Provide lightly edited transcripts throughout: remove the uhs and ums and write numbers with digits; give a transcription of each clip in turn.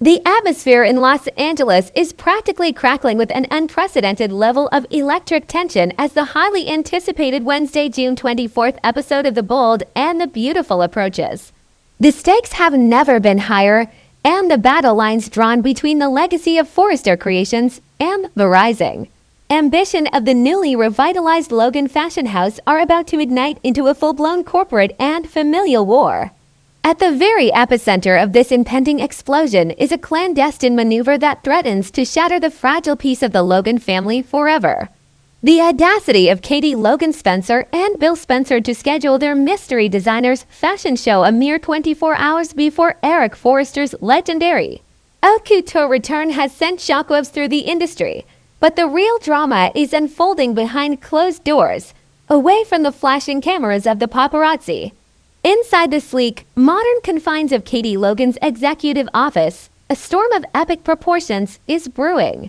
The atmosphere in Los Angeles is practically crackling with an unprecedented level of electric tension as the highly anticipated Wednesday, June 24th episode of The Bold and the Beautiful approaches. The stakes have never been higher, and the battle lines drawn between the legacy of Forrester Creations and the rising ambition of the newly revitalized Logan fashion house are about to ignite into a full-blown corporate and familial war. At the very epicenter of this impending explosion is a clandestine maneuver that threatens to shatter the fragile peace of the Logan family forever. The audacity of Katie Logan Spencer and Bill Spencer to schedule their mystery designer's fashion show a mere 24 hours before Eric Forrester's legendary haute couture return has sent shockwaves through the industry. But the real drama is unfolding behind closed doors, away from the flashing cameras of the paparazzi. Inside the sleek, modern confines of Katie Logan's executive office, a storm of epic proportions is brewing.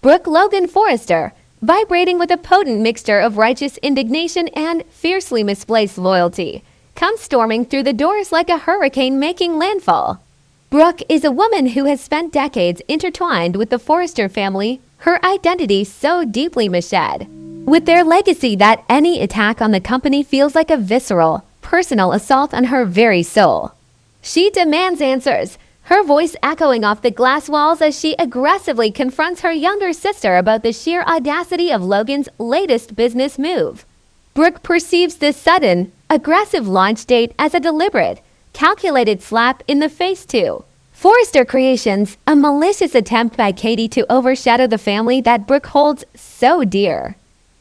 Brooke Logan Forrester, vibrating with a potent mixture of righteous indignation and fiercely misplaced loyalty, comes storming through the doors like a hurricane making landfall. Brooke is a woman who has spent decades intertwined with the Forrester family, her identity so deeply meshad with their legacy that any attack on the company feels like a visceral, personal assault on her very soul. She demands answers, her voice echoing off the glass walls as she aggressively confronts her younger sister about the sheer audacity of Logan's latest business move. Brooke perceives this sudden, aggressive launch date as a deliberate, calculated slap in the face to Forrester Creations, a malicious attempt by Katie to overshadow the family that Brooke holds so dear.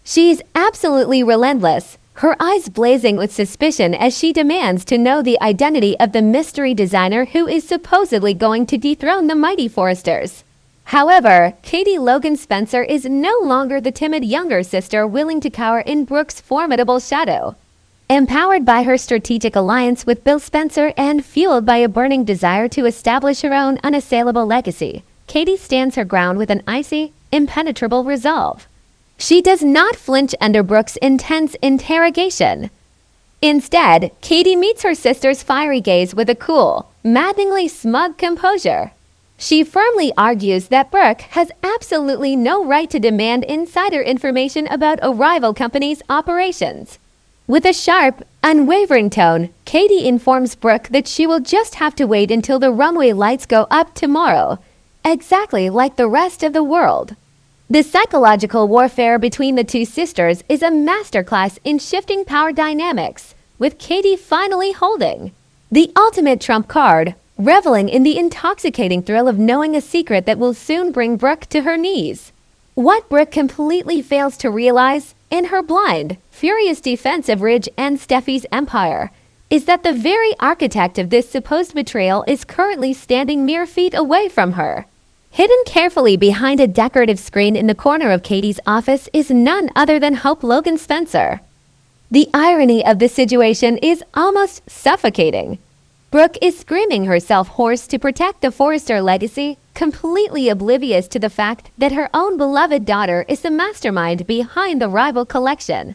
She's absolutely relentless, her eyes blazing with suspicion as she demands to know the identity of the mystery designer who is supposedly going to dethrone the mighty Forresters. However, Katie Logan Spencer is no longer the timid younger sister willing to cower in Brooke's formidable shadow. Empowered by her strategic alliance with Bill Spencer and fueled by a burning desire to establish her own unassailable legacy, Katie stands her ground with an icy, impenetrable resolve. She does not flinch under Brooke's intense interrogation. Instead, Katie meets her sister's fiery gaze with a cool, maddeningly smug composure. She firmly argues that Brooke has absolutely no right to demand insider information about a rival company's operations. With a sharp, unwavering tone, Katie informs Brooke that she will just have to wait until the runway lights go up tomorrow, exactly like the rest of the world. The psychological warfare between the two sisters is a masterclass in shifting power dynamics, with Katie finally holding the ultimate trump card, reveling in the intoxicating thrill of knowing a secret that will soon bring Brooke to her knees. What Brooke completely fails to realize, in her blind, furious defense of Ridge and Steffi's empire, is that the very architect of this supposed betrayal is currently standing mere feet away from her. Hidden carefully behind a decorative screen in the corner of Katie's office is none other than Hope Logan Spencer. The irony of this situation is almost suffocating. Brooke is screaming herself hoarse to protect the Forrester legacy, completely oblivious to the fact that her own beloved daughter is the mastermind behind the rival collection.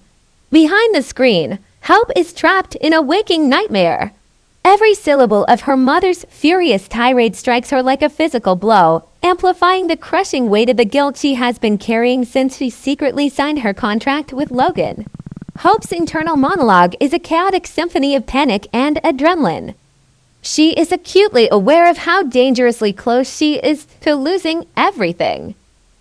Behind the screen, Hope is trapped in a waking nightmare. Every syllable of her mother's furious tirade strikes her like a physical blow, amplifying the crushing weight of the guilt she has been carrying since she secretly signed her contract with Logan. Hope's internal monologue is a chaotic symphony of panic and adrenaline. She is acutely aware of how dangerously close she is to losing everything.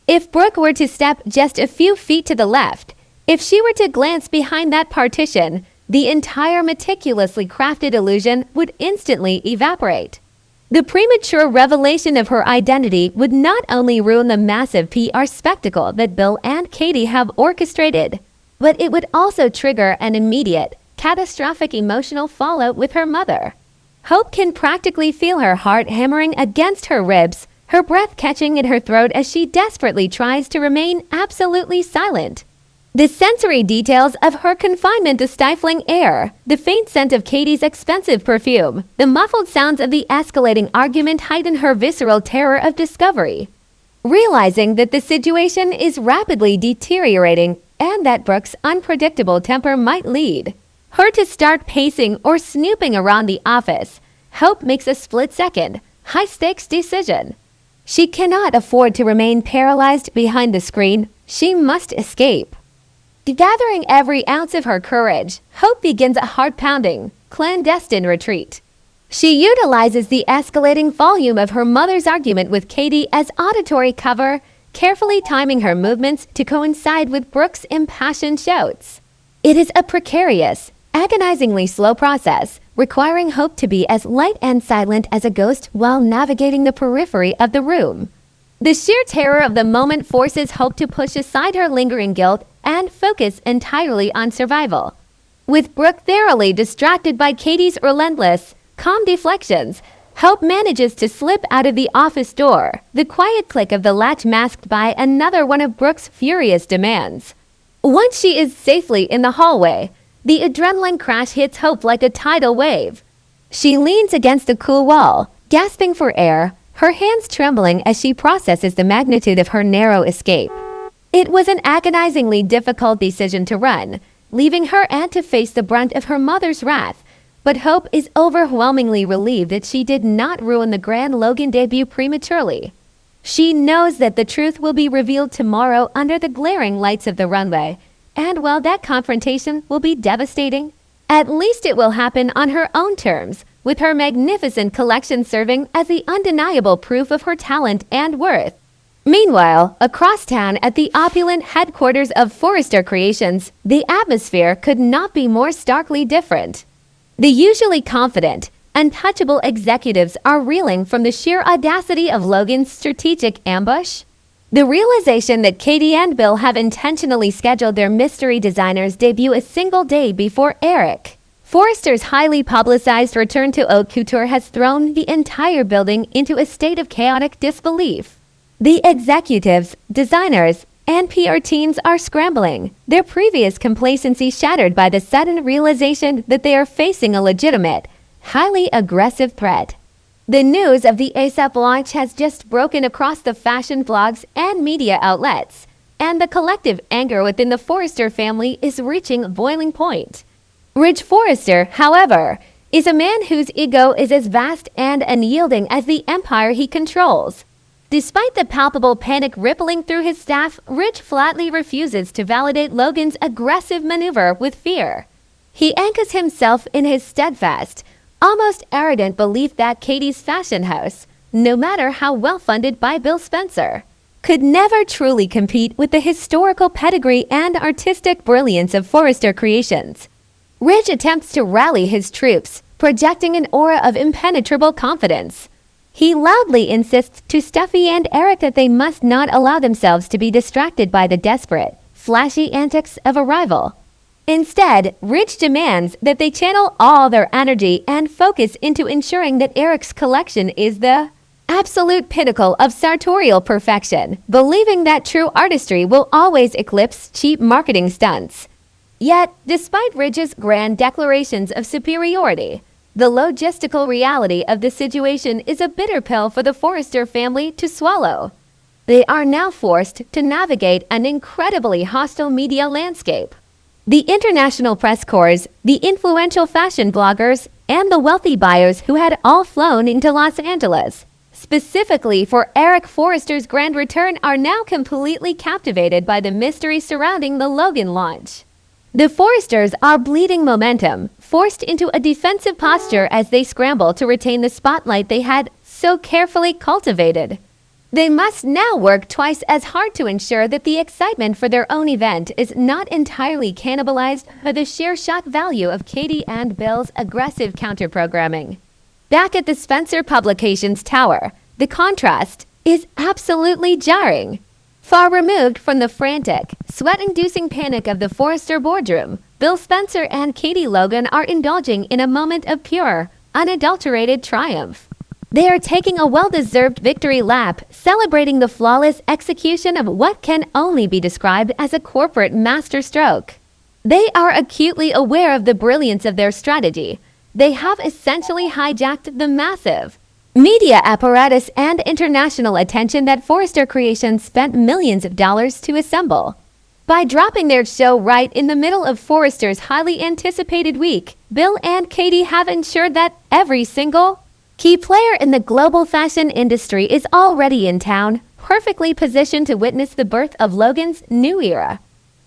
If Brooke were to step just a few feet to the left, if she were to glance behind that partition, the entire meticulously crafted illusion would instantly evaporate. The premature revelation of her identity would not only ruin the massive PR spectacle that Bill and Katie have orchestrated, but it would also trigger an immediate, catastrophic emotional fallout with her mother. Hope can practically feel her heart hammering against her ribs, her breath catching in her throat as she desperately tries to remain absolutely silent. The sensory details of her confinement to stifling air, the faint scent of Katie's expensive perfume, the muffled sounds of the escalating argument heighten her visceral terror of discovery. Realizing that the situation is rapidly deteriorating and that Brooke's unpredictable temper might lead her to start pacing or snooping around the office, Hope makes a split second, high-stakes decision. She cannot afford to remain paralyzed behind the screen. She must escape. Gathering every ounce of her courage, Hope begins a heart-pounding, clandestine retreat. She utilizes the escalating volume of her mother's argument with Katie as auditory cover, carefully timing her movements to coincide with Brooke's impassioned shouts. It is a precarious, agonizingly slow process, requiring Hope to be as light and silent as a ghost while navigating the periphery of the room. The sheer terror of the moment forces Hope to push aside her lingering guilt and focus entirely on survival. With Brooke thoroughly distracted by Katie's relentless, calm deflections, Hope manages to slip out of the office door, the quiet click of the latch masked by another one of Brooke's furious demands. Once she is safely in the hallway, the adrenaline crash hits Hope like a tidal wave. She leans against a cool wall, gasping for air, her hands trembling as she processes the magnitude of her narrow escape. It was an agonizingly difficult decision to run, leaving her aunt to face the brunt of her mother's wrath, but Hope is overwhelmingly relieved that she did not ruin the grand Logan debut prematurely. She knows that the truth will be revealed tomorrow under the glaring lights of the runway, and while that confrontation will be devastating, at least it will happen on her own terms, with her magnificent collection serving as the undeniable proof of her talent and worth. Meanwhile, across town at the opulent headquarters of Forrester Creations, the atmosphere could not be more starkly different. The usually confident, untouchable executives are reeling from the sheer audacity of Logan's strategic ambush. The realization that Katie and Bill have intentionally scheduled their mystery designer's debut a single day before Eric, Forrester's highly publicized return to haute couture has thrown the entire building into a state of chaotic disbelief. The executives, designers, and PR teams are scrambling, their previous complacency shattered by the sudden realization that they are facing a legitimate, highly aggressive threat. The news of the ASAP launch has just broken across the fashion blogs and media outlets, and the collective anger within the Forrester family is reaching a boiling point. Ridge Forrester, however, is a man whose ego is as vast and unyielding as the empire he controls. Despite the palpable panic rippling through his staff, Ridge flatly refuses to validate Logan's aggressive maneuver with fear. He anchors himself in his steadfast, almost arrogant belief that Katie's fashion house, no matter how well funded by Bill Spencer, could never truly compete with the historical pedigree and artistic brilliance of Forrester Creations. Ridge attempts to rally his troops, projecting an aura of impenetrable confidence. He loudly insists to Steffi and Eric that they must not allow themselves to be distracted by the desperate, flashy antics of a rival. Instead, Ridge demands that they channel all their energy and focus into ensuring that Eric's collection is the absolute pinnacle of sartorial perfection, believing that true artistry will always eclipse cheap marketing stunts. Yet, despite Ridge's grand declarations of superiority, the logistical reality of the situation is a bitter pill for the Forrester family to swallow. They are now forced to navigate an incredibly hostile media landscape. The international press corps, the influential fashion bloggers, and the wealthy buyers who had all flown into Los Angeles, specifically for Eric Forrester's grand return, are now completely captivated by the mystery surrounding the Logan launch. The Forresters are bleeding momentum, forced into a defensive posture as they scramble to retain the spotlight they had so carefully cultivated. They must now work twice as hard to ensure that the excitement for their own event is not entirely cannibalized by the sheer shock value of Katie and Bill's aggressive counter-programming. Back at the Spencer Publications Tower, the contrast is absolutely jarring. Far removed from the frantic, sweat-inducing panic of the Forrester boardroom, Bill Spencer and Katie Logan are indulging in a moment of pure, unadulterated triumph. They are taking a well-deserved victory lap, celebrating the flawless execution of what can only be described as a corporate masterstroke. They are acutely aware of the brilliance of their strategy. They have essentially hijacked the massive media apparatus and international attention that Forrester Creations spent millions of dollars to assemble. By dropping their show right in the middle of Forrester's highly anticipated week, Bill and Katie have ensured that every single Key player in the global fashion industry is already in town, perfectly positioned to witness the birth of Logan's new era.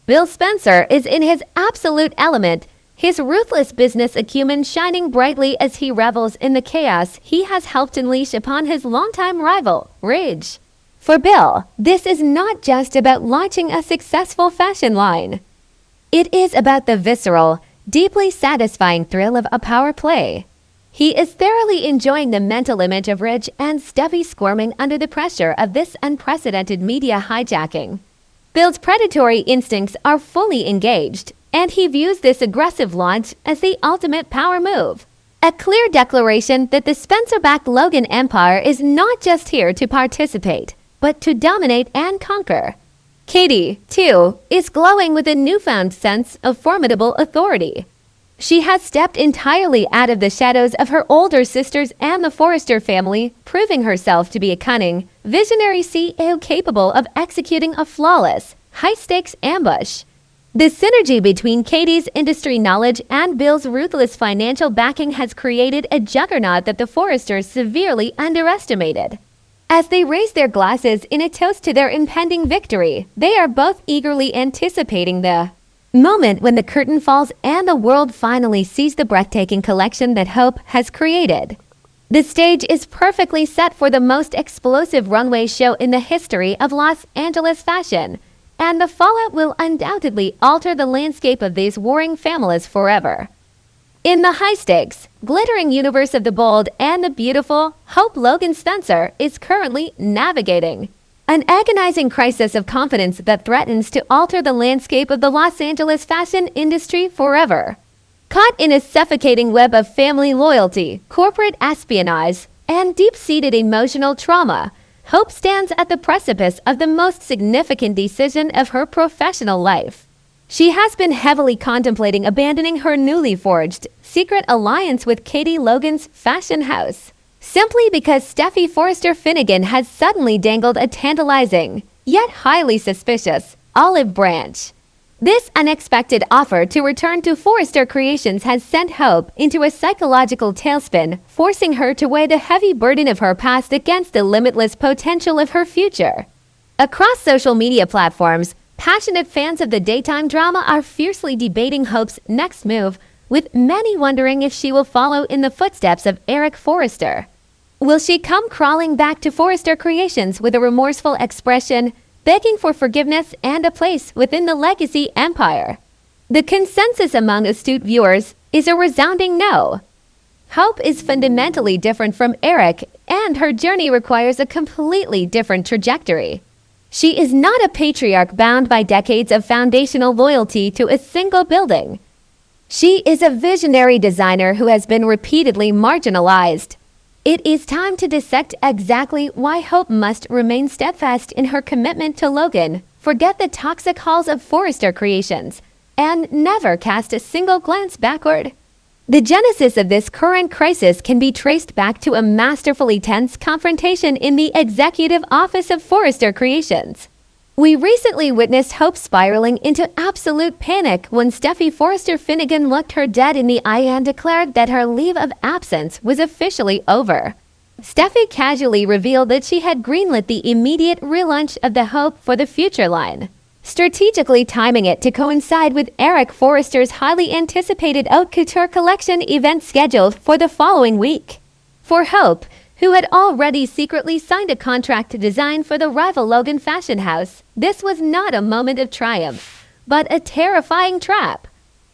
Bill Spencer is in his absolute element, his ruthless business acumen shining brightly as he revels in the chaos he has helped unleash upon his longtime rival, Ridge. For Bill, this is not just about launching a successful fashion line. It is about the visceral, deeply satisfying thrill of a power play. He is thoroughly enjoying the mental image of Ridge and Steffi squirming under the pressure of this unprecedented media hijacking. Bill's predatory instincts are fully engaged, and he views this aggressive launch as the ultimate power move. A clear declaration that the Spencer-backed Logan empire is not just here to participate, but to dominate and conquer. Katie, too, is glowing with a newfound sense of formidable authority. She has stepped entirely out of the shadows of her older sisters and the Forrester family, proving herself to be a cunning, visionary CEO capable of executing a flawless, high-stakes ambush. The synergy between Katie's industry knowledge and Bill's ruthless financial backing has created a juggernaut that the Forresters severely underestimated. As they raise their glasses in a toast to their impending victory, they are both eagerly anticipating the moment when the curtain falls and the world finally sees the breathtaking collection that Hope has created. The stage is perfectly set for the most explosive runway show in the history of Los Angeles fashion, and the fallout will undoubtedly alter the landscape of these warring families forever. In the high-stakes, glittering universe of the bold and the beautiful, Hope Logan Spencer is currently navigating an agonizing crisis of confidence that threatens to alter the landscape of the Los Angeles fashion industry forever. Caught in a suffocating web of family loyalty, corporate espionage, and deep-seated emotional trauma, Hope stands at the precipice of the most significant decision of her professional life. She has been heavily contemplating abandoning her newly forged secret alliance with Katie Logan's fashion house, simply because Steffi Forrester Finnegan has suddenly dangled a tantalizing, yet highly suspicious, olive branch. This unexpected offer to return to Forrester Creations has sent Hope into a psychological tailspin, forcing her to weigh the heavy burden of her past against the limitless potential of her future. Across social media platforms, passionate fans of the daytime drama are fiercely debating Hope's next move, with many wondering if she will follow in the footsteps of Eric Forrester. Will she come crawling back to Forrester Creations with a remorseful expression, begging for forgiveness and a place within the legacy empire? The consensus among astute viewers is a resounding no. Hope is fundamentally different from Eric, and her journey requires a completely different trajectory. She is not a patriarch bound by decades of foundational loyalty to a single building. She is a visionary designer who has been repeatedly marginalized. It is time to dissect exactly why Hope must remain steadfast in her commitment to Logan, forget the toxic halls of Forrester Creations, and never cast a single glance backward. The genesis of this current crisis can be traced back to a masterfully tense confrontation in the executive office of Forrester Creations. We recently witnessed Hope spiraling into absolute panic when Steffi Forrester Finnegan looked her dead in the eye and declared that her leave of absence was officially over. Steffi casually revealed that she had greenlit the immediate relaunch of the Hope for the Future line, strategically timing it to coincide with Eric Forrester's highly anticipated haute couture collection event scheduled for the following week. For Hope, who had already secretly signed a contract to design for the rival Logan fashion house, this was not a moment of triumph, but a terrifying trap.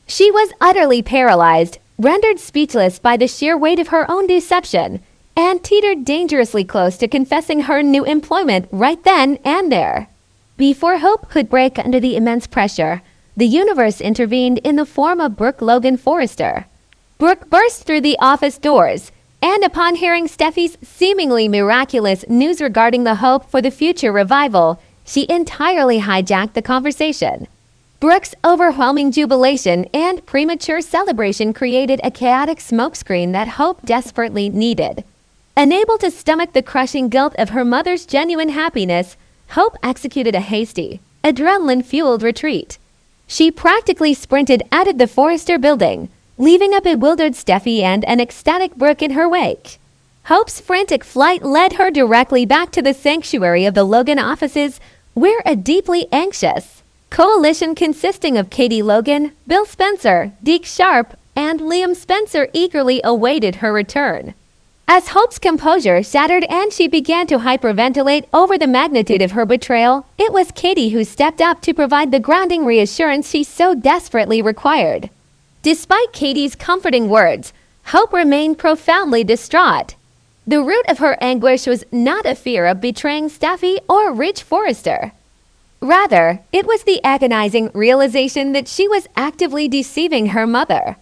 She was utterly paralyzed, rendered speechless by the sheer weight of her own deception, and teetered dangerously close to confessing her new employment right then and there. Before Hope could break under the immense pressure, the universe intervened in the form of Brooke Logan Forrester. Brooke burst through the office doors, and upon hearing Steffi's seemingly miraculous news regarding the Hope for the Future revival, she entirely hijacked the conversation. Brooke's overwhelming jubilation and premature celebration created a chaotic smokescreen that Hope desperately needed. Unable to stomach the crushing guilt of her mother's genuine happiness, Hope executed a hasty, adrenaline-fueled retreat. She practically sprinted out of the Forrester building, leaving a bewildered Steffi and an ecstatic Brooke in her wake. Hope's frantic flight led her directly back to the sanctuary of the Logan offices, where a deeply anxious coalition consisting of Katie Logan, Bill Spencer, Deke Sharp, and Liam Spencer eagerly awaited her return. As Hope's composure shattered and she began to hyperventilate over the magnitude of her betrayal, it was Katie who stepped up to provide the grounding reassurance she so desperately required. Despite Katie's comforting words, Hope remained profoundly distraught. The root of her anguish was not a fear of betraying Steffi or Rich Forrester. Rather, it was the agonizing realization that she was actively deceiving her mother.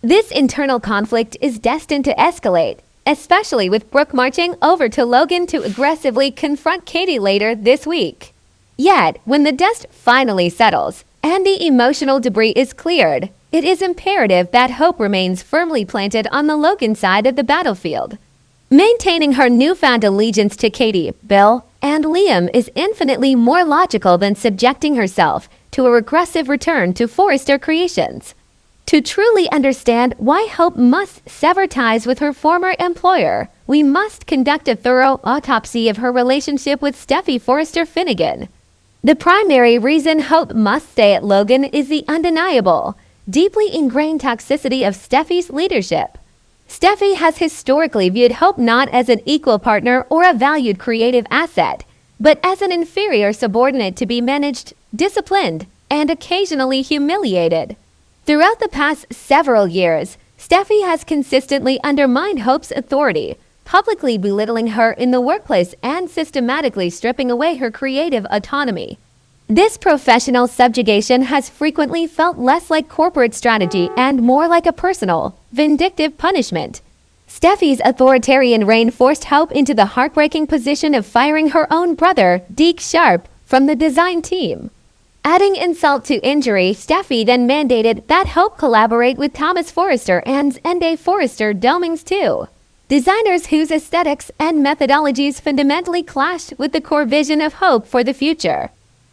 This internal conflict is destined to escalate, especially with Brooke marching over to Logan to aggressively confront Katie later this week. Yet, when the dust finally settles and the emotional debris is cleared, it is imperative that Hope remains firmly planted on the Logan side of the battlefield. Maintaining her newfound allegiance to Katie, Bill, and Liam is infinitely more logical than subjecting herself to a regressive return to Forrester creations. To truly understand why Hope must sever ties with her former employer, we must conduct a thorough autopsy of her relationship with Steffi Forrester Finnegan. The primary reason Hope must stay at Logan is the undeniable, deeply ingrained toxicity of Steffi's leadership. Steffi has historically viewed Hope not as an equal partner or a valued creative asset, but as an inferior subordinate to be managed, disciplined, and occasionally humiliated. Throughout the past several years, Steffi has consistently undermined Hope's authority, publicly belittling her in the workplace and systematically stripping away her creative autonomy. This professional subjugation has frequently felt less like corporate strategy and more like a personal, vindictive punishment. Steffi's authoritarian reign forced Hope into the heartbreaking position of firing her own brother, Deke Sharp, from the design team. Adding insult to injury, Steffi then mandated that Hope collaborate with Thomas Forrester and Ende Forrester Domings too, designers whose aesthetics and methodologies fundamentally clashed with the core vision of Hope for the future.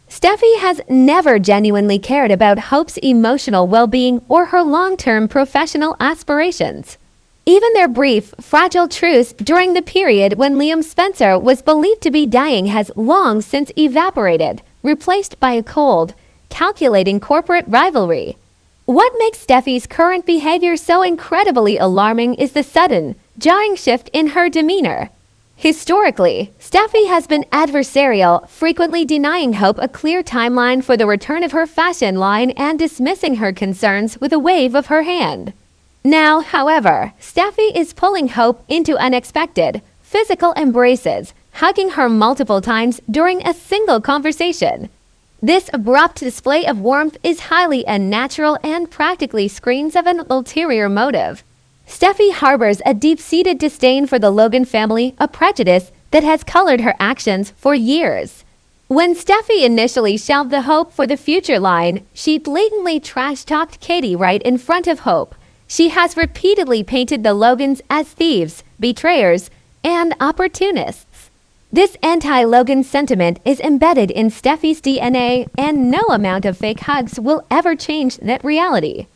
Steffi has never genuinely cared about Hope's emotional well-being or her long-term professional aspirations. Even their brief, fragile truce during the period when Liam Spencer was believed to be dying has long since evaporated, replaced by a cold, calculating corporate rivalry. What makes Steffi's current behavior so incredibly alarming is the sudden, jarring shift in her demeanor. Historically, Steffi has been adversarial, frequently denying Hope a clear timeline for the return of her fashion line and dismissing her concerns with a wave of her hand. Now, however, Steffi is pulling Hope into unexpected, physical embraces, hugging her multiple times during a single conversation. This abrupt display of warmth is highly unnatural and practically screams of an ulterior motive. Steffi harbors a deep-seated disdain for the Logan family, a prejudice that has colored her actions for years. When Steffi initially shelved the Hope for the future line, she blatantly trash-talked Katie right in front of Hope. She has repeatedly painted the Logans as thieves, betrayers, and opportunists. This anti-Logan sentiment is embedded in Steffi's DNA, and no amount of fake hugs will ever change that reality.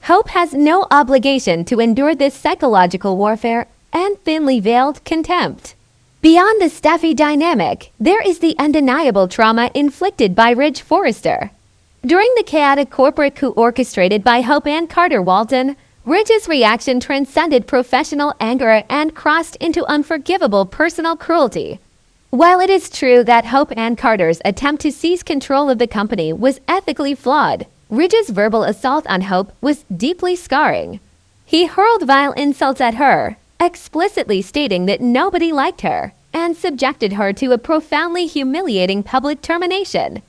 Hope has no obligation to endure this psychological warfare and thinly veiled contempt. Beyond the Steffi dynamic, there is the undeniable trauma inflicted by Rich Forrester. During the chaotic corporate coup orchestrated by Hope and Carter Walton, Ridge's reaction transcended professional anger and crossed into unforgivable personal cruelty. While it is true that Hope and Carter's attempt to seize control of the company was ethically flawed, Ridge's verbal assault on Hope was deeply scarring. He hurled vile insults at her, explicitly stating that nobody liked her, and subjected her to a profoundly humiliating public termination.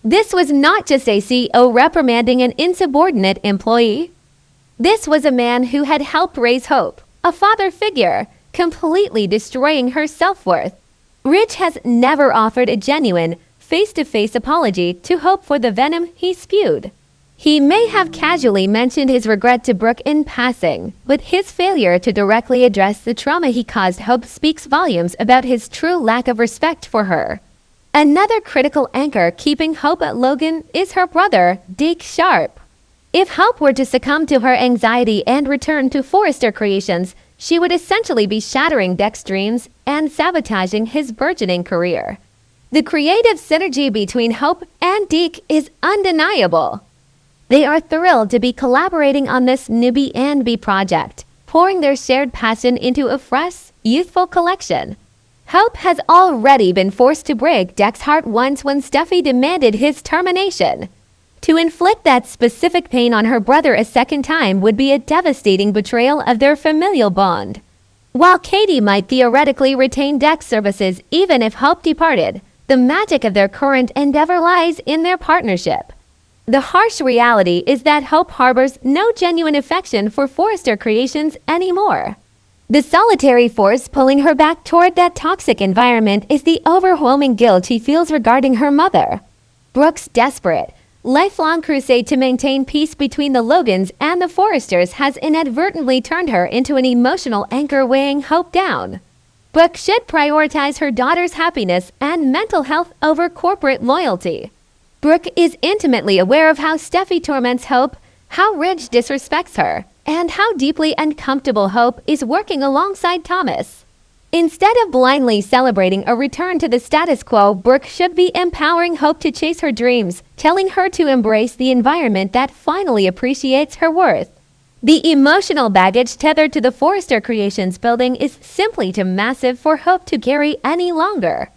This was not just a CEO reprimanding an insubordinate employee. This was a man who had helped raise Hope, a father figure, completely destroying her self-worth. Ridge has never offered a genuine, face-to-face apology to Hope for the venom he spewed. He may have casually mentioned his regret to Brooke in passing, but his failure to directly address the trauma he caused Hope speaks volumes about his true lack of respect for her. Another critical anchor keeping Hope at Logan is her brother, Deke Sharp. If Hope were to succumb to her anxiety and return to Forrester Creations, she would essentially be shattering Deck's dreams and sabotaging his burgeoning career. The creative synergy between Hope and Deke is undeniable. They are thrilled to be collaborating on this newbie and B project, pouring their shared passion into a fresh, youthful collection. Hope has already been forced to break Deck's heart once when Steffi demanded his termination. To inflict that specific pain on her brother a second time would be a devastating betrayal of their familial bond. While Katie might theoretically retain Deck's services even if Hope departed, the magic of their current endeavor lies in their partnership. The harsh reality is that Hope harbors no genuine affection for Forrester creations anymore. The solitary force pulling her back toward that toxic environment is the overwhelming guilt she feels regarding her mother. Brooke's desperate, lifelong crusade to maintain peace between the Logans and the Forresters has inadvertently turned her into an emotional anchor weighing Hope down. Brooke should prioritize her daughter's happiness and mental health over corporate loyalty. Brooke is intimately aware of how Steffi torments Hope, how Ridge disrespects her, and how deeply uncomfortable Hope is working alongside Thomas. Instead of blindly celebrating a return to the status quo, Brooke should be empowering Hope to chase her dreams, telling her to embrace the environment that finally appreciates her worth. The emotional baggage tethered to the Forrester Creations building is simply too massive for Hope to carry any longer.